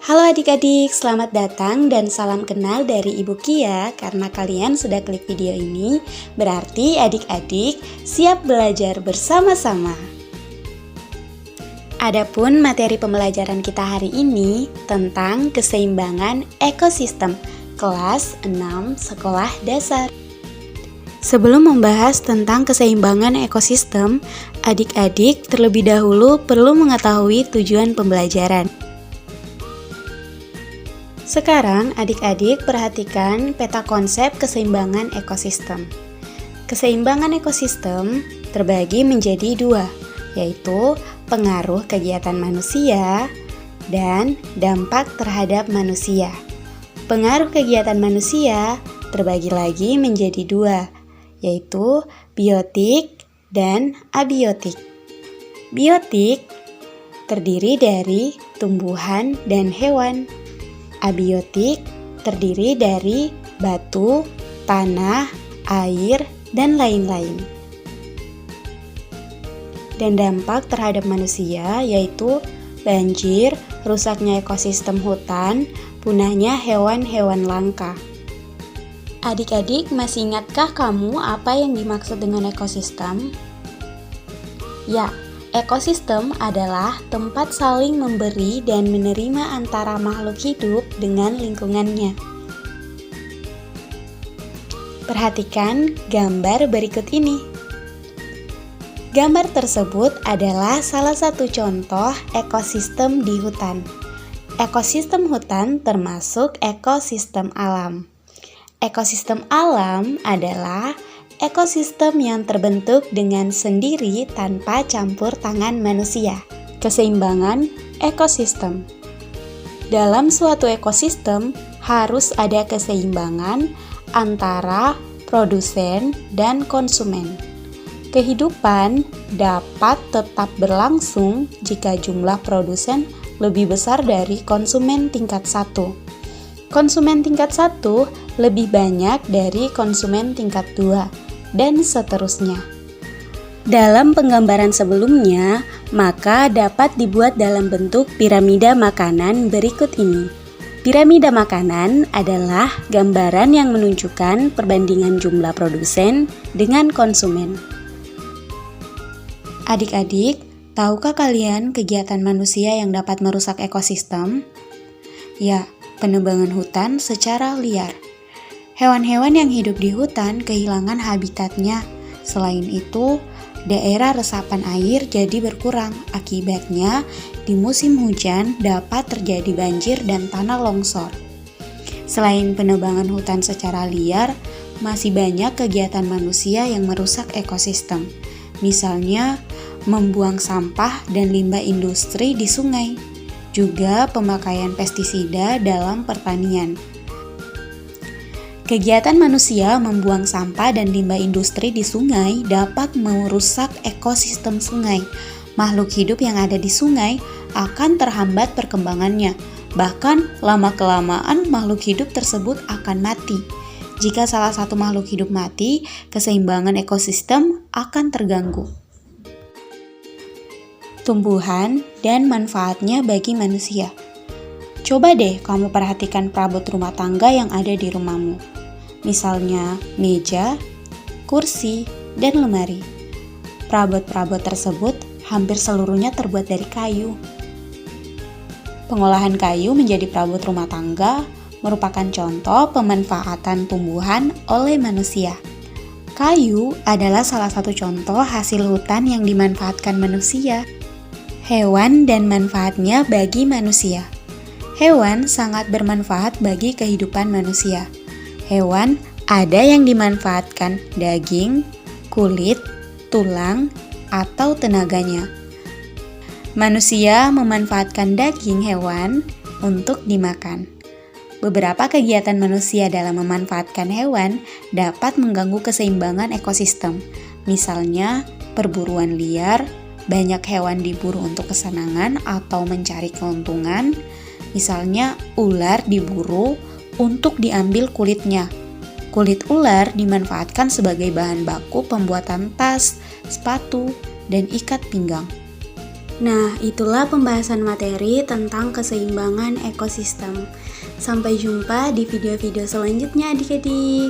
Halo adik-adik, selamat datang dan salam kenal dari Ibu Kia. Karena kalian sudah klik video ini, berarti adik-adik siap belajar bersama-sama. Adapun materi pembelajaran kita hari ini tentang keseimbangan ekosistem, kelas 6 sekolah dasar. Sebelum membahas tentang keseimbangan ekosistem, adik-adik terlebih dahulu perlu mengetahui tujuan pembelajaran. Sekarang adik-adik perhatikan peta konsep keseimbangan ekosistem. Keseimbangan ekosistem terbagi menjadi dua, yaitu pengaruh kegiatan manusia dan dampak terhadap manusia. Pengaruh kegiatan manusia terbagi lagi menjadi dua, yaitu biotik dan abiotik. Biotik terdiri dari tumbuhan dan hewan. Abiotik terdiri dari batu, tanah, air, dan lain-lain. Dan dampak terhadap manusia yaitu banjir, rusaknya ekosistem hutan, punahnya hewan-hewan langka. Adik-adik, masih ingatkah kamu apa yang dimaksud dengan ekosistem? Ya, ekosistem adalah tempat saling memberi dan menerima antara makhluk hidup dengan lingkungannya. Perhatikan gambar berikut ini. Gambar tersebut adalah salah satu contoh ekosistem di hutan. Ekosistem hutan termasuk ekosistem alam. Ekosistem alam adalah ekosistem yang terbentuk dengan sendiri tanpa campur tangan manusia. Keseimbangan ekosistem. Dalam suatu ekosistem harus ada keseimbangan antara produsen dan konsumen. Kehidupan dapat tetap berlangsung jika jumlah produsen lebih besar dari konsumen tingkat 1. Konsumen tingkat 1 lebih banyak dari konsumen tingkat 2. Dan seterusnya. Dalam penggambaran sebelumnya, maka dapat dibuat dalam bentuk piramida makanan berikut ini. Piramida makanan adalah gambaran yang menunjukkan perbandingan jumlah produsen dengan konsumen. Adik-adik, tahukah kalian kegiatan manusia yang dapat merusak ekosistem? Ya, penebangan hutan secara liar. Hewan-hewan yang hidup di hutan kehilangan habitatnya. Selain itu, daerah resapan air jadi berkurang. Akibatnya, di musim hujan dapat terjadi banjir dan tanah longsor. Selain penebangan hutan secara liar, masih banyak kegiatan manusia yang merusak ekosistem. Misalnya, membuang sampah dan limbah industri di sungai. Juga pemakaian pestisida dalam pertanian. Kegiatan manusia membuang sampah dan limbah industri di sungai dapat merusak ekosistem sungai. Makhluk hidup yang ada di sungai akan terhambat perkembangannya. Bahkan lama-kelamaan makhluk hidup tersebut akan mati. Jika salah satu makhluk hidup mati, keseimbangan ekosistem akan terganggu. Tumbuhan dan manfaatnya bagi manusia. Coba deh kamu perhatikan perabot rumah tangga yang ada di rumahmu. Misalnya meja, kursi, dan lemari. Perabot-perabot tersebut hampir seluruhnya terbuat dari kayu. Pengolahan kayu menjadi perabot rumah tangga merupakan contoh pemanfaatan tumbuhan oleh manusia. Kayu adalah salah satu contoh hasil hutan yang dimanfaatkan manusia. Hewan dan manfaatnya bagi manusia. Hewan sangat bermanfaat bagi kehidupan manusia. Hewan ada yang dimanfaatkan daging, kulit, tulang, atau tenaganya. Manusia memanfaatkan daging hewan untuk dimakan. Beberapa kegiatan manusia dalam memanfaatkan hewan dapat mengganggu keseimbangan ekosistem. Misalnya, perburuan liar, banyak hewan diburu untuk kesenangan atau mencari keuntungan. Misalnya, ular diburu untuk diambil kulitnya. Kulit ular dimanfaatkan sebagai bahan baku pembuatan tas, sepatu, dan ikat pinggang. Nah, itulah pembahasan materi tentang keseimbangan ekosistem. Sampai jumpa di video-video selanjutnya adik-adik.